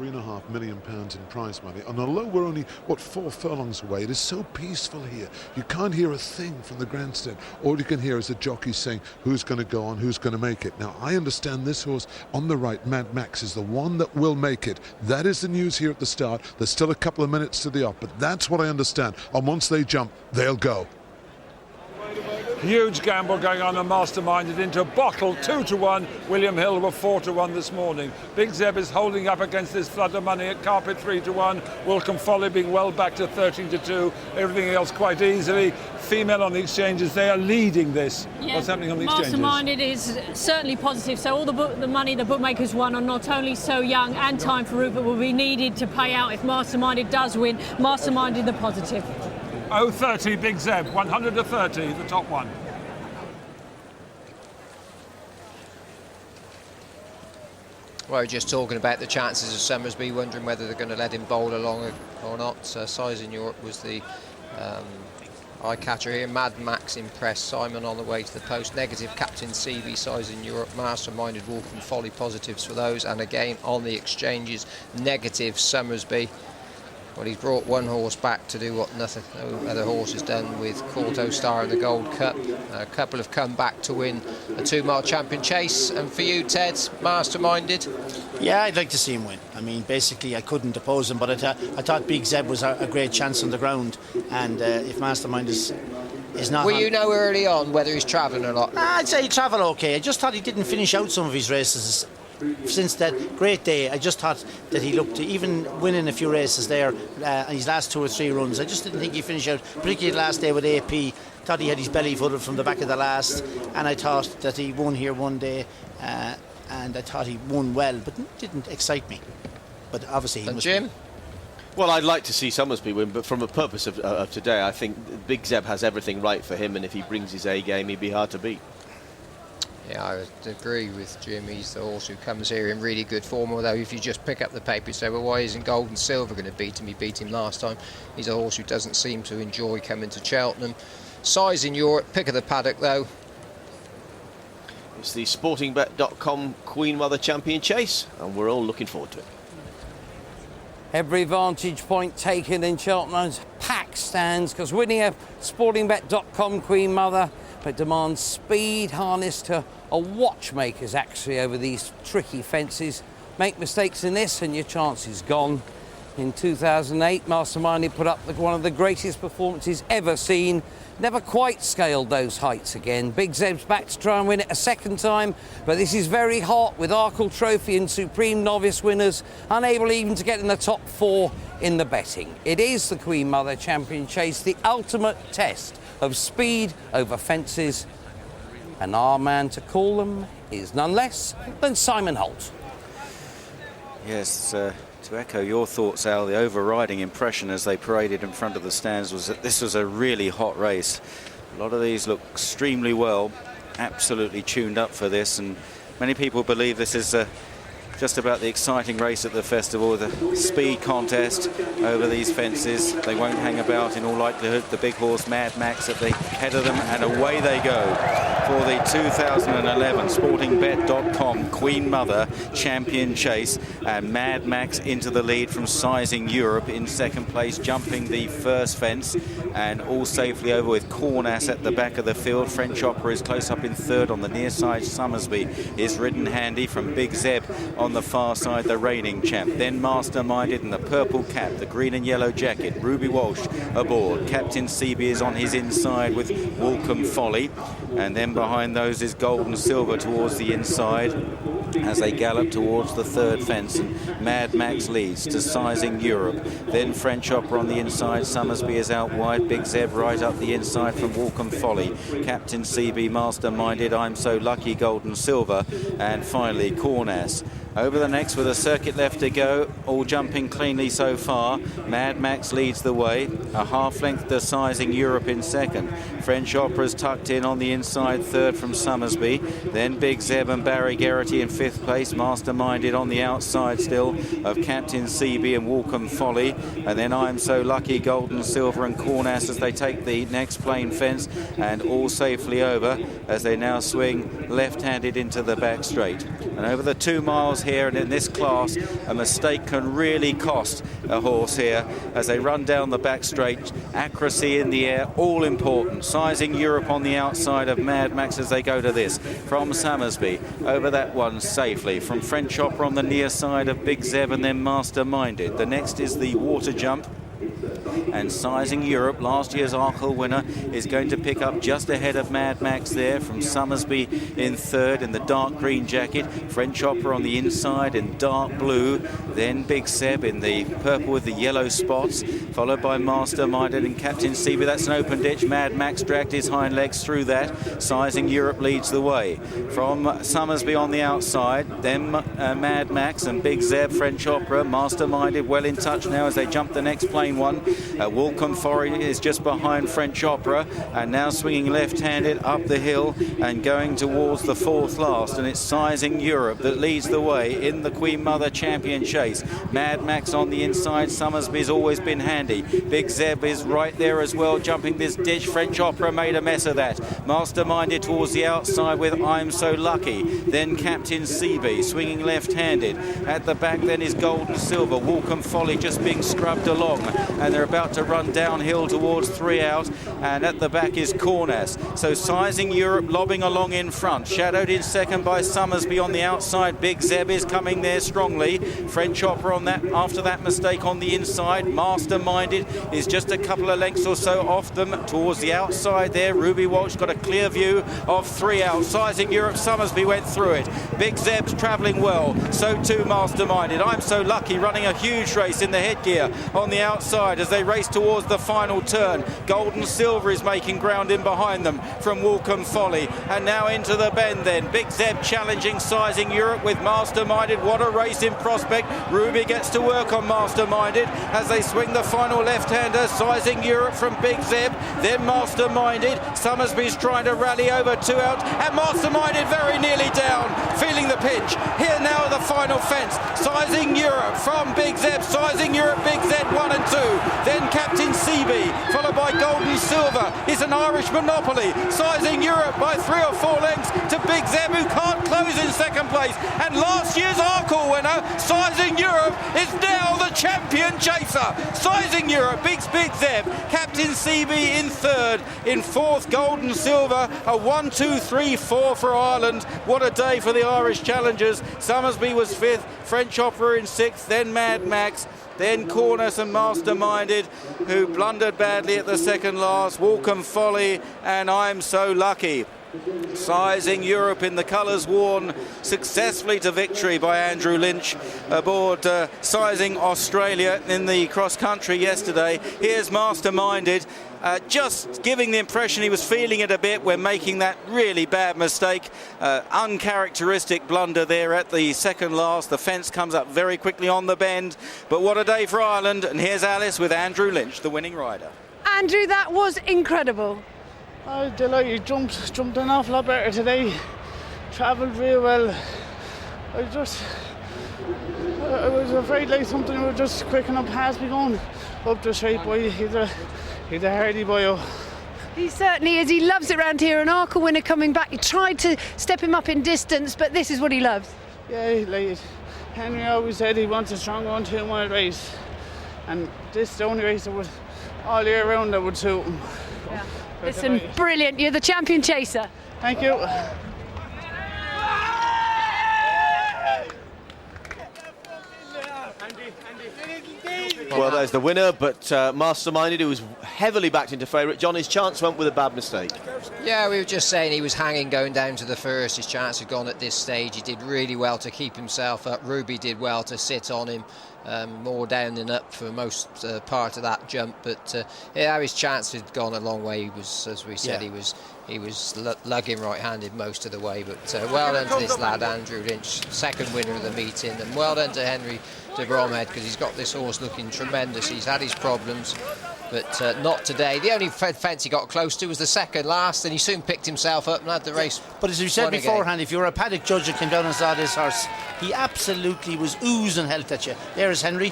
£3.5 million in prize money. And although we're only, 4 furlongs away, it is so peaceful here. You can't hear a thing from the grandstand. All you can hear is the jockeys saying who's going to go on, who's going to make it. Now, I understand this horse on the right, Mad Max, is the one that will make it. That is the news here at the start. There's still a couple of minutes to the off, but that's what I understand. And once they jump, they'll go. Huge gamble going on and Masterminded into Bottle 2-1. William Hill were 4-1 this morning. Big Zeb is holding up against this flood of money at Carpet 3-1. Wilcombe Folly being well back to 13-2. Everything else quite easily. Female on the exchanges, they are leading this. Yeah, what's happening on the exchanges? Masterminded is certainly positive. So all the money the bookmakers won on Not Only So Young and Time for Rupert will be needed to pay out if Masterminded does win. Masterminded the positive. 030 Big Zeb, 100-30, the top one. Well, just talking about the chances of Summersby, wondering whether they're going to let him bowl along or not. Size in Europe was the eye catcher here. Mad Max impressed. Simon on the way to the post. Negative Captain CB, Size in Europe. Masterminded, Walk and Folly positives for those. And again on the exchanges, negative Summersby. Well, he's brought one horse back to do what no other horse has done with Corto Star in the Gold Cup. A couple have come back to win a 2-mile champion chase. And for you, Ted, Masterminded? Yeah, I'd like to see him win. I mean, basically, I couldn't oppose him, but I thought Big Zeb was a great chance on the ground. And if Mastermind is not... Will you know early on whether he's travelling or not? I'd say he travelled okay. I just thought he didn't finish out some of his races. Since that great day, I just thought that he looked, even winning a few races there, his last 2 or 3 runs, I just didn't think he finished out, particularly the last day with AP. Thought he had his belly footed from the back of the last, and I thought that he won here one day, and I thought he won well, but it didn't excite me. But obviously he and must Jim? be. Well, I'd like to see Summersby win, but from a purpose of today, I think Big Zeb has everything right for him, and if he brings his A game, he'd be hard to beat. Yeah, I would agree with Jim. He's the horse who comes here in really good form, although if you just pick up the paper and say, well, why isn't Gold and Silver going to beat him? He beat him last time. He's a horse who doesn't seem to enjoy coming to Cheltenham. Size in Europe, pick of the paddock, though. It's the sportingbet.com Queen Mother Champion Chase, and we're all looking forward to it. Every vantage point taken in Cheltenham's packed stands, because winning a sportingbet.com Queen Mother, but demands speed harnessed to a watchmaker's actually over these tricky fences. Make mistakes in this and your chance is gone. In 2008, Masterminded put up one of the greatest performances ever seen. Never quite scaled those heights again. Big Zeb's back to try and win it a second time, but this is very hot with Arkle Trophy and Supreme Novice winners, unable even to get in the top 4 in the betting. It is the Queen Mother Champion Chase, the ultimate test of speed over fences, and our man to call them is none less than Simon Holt. Yes, to echo your thoughts, Al, the overriding impression as they paraded in front of the stands was that this was a really hot race. A lot of these look extremely well, absolutely tuned up for this, and many people believe this is just about the exciting race at the festival, the speed contest over these fences. They won't hang about in all likelihood. The big horse Mad Max at the head of them, and away they go for the 2011 sportingbet.com Queen Mother Champion Chase, and Mad Max into the lead from Sizing Europe in second place, jumping the first fence, and all safely over with Cornas at the back of the field. French Opera is close up in third on the near side. Summersby is ridden handy from Big Zeb on the far side, the reigning champ. Then Masterminded in the purple cap, the green and yellow jacket. Ruby Walsh aboard. Captain CB is on his inside with Walcombe Folly, and then behind those is Gold and Silver towards the inside as they gallop towards the third fence, and Mad Max leads to Sizing Europe. Then French Opera on the inside. Summersby is out wide. Big Zeb right up the inside from Walcombe Folly. Captain CB, Masterminded, I'm So Lucky, Gold and Silver, and finally Cornas. Over the next with a circuit left to go, all jumping cleanly so far. Mad Max leads the way, a half length to Sizing Europe in second. French Opera's tucked in on the inside, third from Summersby. Then Big Zeb and Barry Geraghty in fifth place. Masterminded on the outside still of Captain CB and Walcombe Folly. And then I'm So Lucky, Gold and Silver and Cornas as they take the next plain fence, and all safely over as they now swing left-handed into the back straight. And over the 2 miles horses here, and in this class, a mistake can really cost a horse here as they run down the back straight. Accuracy in the air, all important. Sizing Europe on the outside of Mad Max as they go to this. From Summersby, over that one safely. From French Opera on the near side of Big Zeb, and then Masterminded. The next is the water jump. And Sizing Europe, last year's Arkle winner, is going to pick up just ahead of Mad Max there. From Summersby in third in the dark green jacket. French Opera on the inside in dark blue. Then Big Seb in the purple with the yellow spots, followed by Masterminded and Captain Seaby. That's an open ditch. Mad Max dragged his hind legs through that. Sizing Europe leads the way. From Summersby on the outside, then Mad Max and Big Zeb, French Opera. Masterminded well in touch now as they jump the next plain one. Wolcombe Forest is just behind French Opera, and now swinging left-handed up the hill and going towards the fourth last, and it's Sizing Europe that leads the way in the Queen Mother Champion chase. Mad Max on the inside. Summersby's always been handy. Big Zeb is right there as well, jumping this ditch. French Opera made a mess of that. Masterminded towards the outside with I'm So Lucky. Then Captain Seaby swinging left-handed. At the back then is Golden Silver. Wolcombe Folly just being scrubbed along, and they're about to run downhill towards 3 out, and at the back is Cornas. So Sizing Europe lobbing along in front, shadowed in second by Summersby on the outside. Big Zeb is coming there strongly. French Opera on that after that mistake on the inside. Masterminded is just a couple of lengths or so off them towards the outside there. Ruby Walsh got a clear view of 3 out. Sizing Europe, Summersby went through it. Big Zeb's travelling well, so too Masterminded. I'm So Lucky running a huge race in the headgear on the outside as they race towards the final turn. Golden Silver is making ground in behind them from Wolcombe Folly, and now into the bend then. Big Zeb challenging Sizing Europe with Masterminded. What a race in prospect. Ruby gets to work on Masterminded as they swing the final left-hander. Sizing Europe from Big Zeb, then Masterminded. Summersby's trying to rally over 2 out, and Masterminded very nearly down, feeling the pinch. Here now the final fence. Sizing Europe from Big Zeb. Sizing Europe, Big Zeb 1 and 2. Then Captain Seaby, followed by Golden Silver. It's an Irish monopoly. Sizing Europe by 3 or 4 lengths to Big Zeb, who can't close in second place. And last year's Arkle winner, Sizing Europe, is now the champion chaser. Sizing Europe beats Big Zeb. Captain Seaby in third. In fourth, Golden Silver. A 1, 2, 3, 4 for Ireland. What a day for the Irish challengers. Summersby was fifth. French Opera in sixth. Then Mad Max. Then Cornas and Masterminded, who blundered badly at the second last. Wolcombe Folly and I'm So Lucky. Sizing Europe in the colours worn successfully to victory by Andrew Lynch aboard Sizing Australia in the cross-country yesterday. Here's Masterminded, just giving the impression he was feeling it a bit when making that really bad mistake. Uncharacteristic blunder there at the second last. The fence comes up very quickly on the bend. But what a day for Ireland. And here's Alice with Andrew Lynch, the winning rider. Andrew, that was incredible. I was delighted. Jumped an awful lot better today. Travelled real well. I was afraid like something would just quicken up past me going up the straight boy. He's a hardy boy. He certainly is. He loves it around here. An Arkle winner coming back. He tried to step him up in distance, but this is what he loves. Yeah, like Henry always said, he wants a strong 1-2-1 race, and this is the only race that would all year round that would suit him. Yeah. Listen, brilliant. You're the champion chaser. Thank you. Well, there's the winner, but Masterminded, who was heavily backed into favourite. John, his chance went with a bad mistake. Yeah, we were just saying he was hanging going down to the first. His chance had gone at this stage. He did really well to keep himself up. Ruby did well to sit on him. More down than up for most part of that jump, but yeah, his chance had gone a long way. He was, as we said, he was lugging right-handed most of the way. But well done to this lad, Andrew Lynch, second winner of the meeting, and well done to Henry de Bromhead, because he's got this horse looking tremendous. He's had his problems, but not today. The only fence he got close to was the second last, and he soon picked himself up and had the race. But as you said beforehand, if you're a paddock judge that came down and saw this horse, he absolutely was oozing health at you. There is Henry.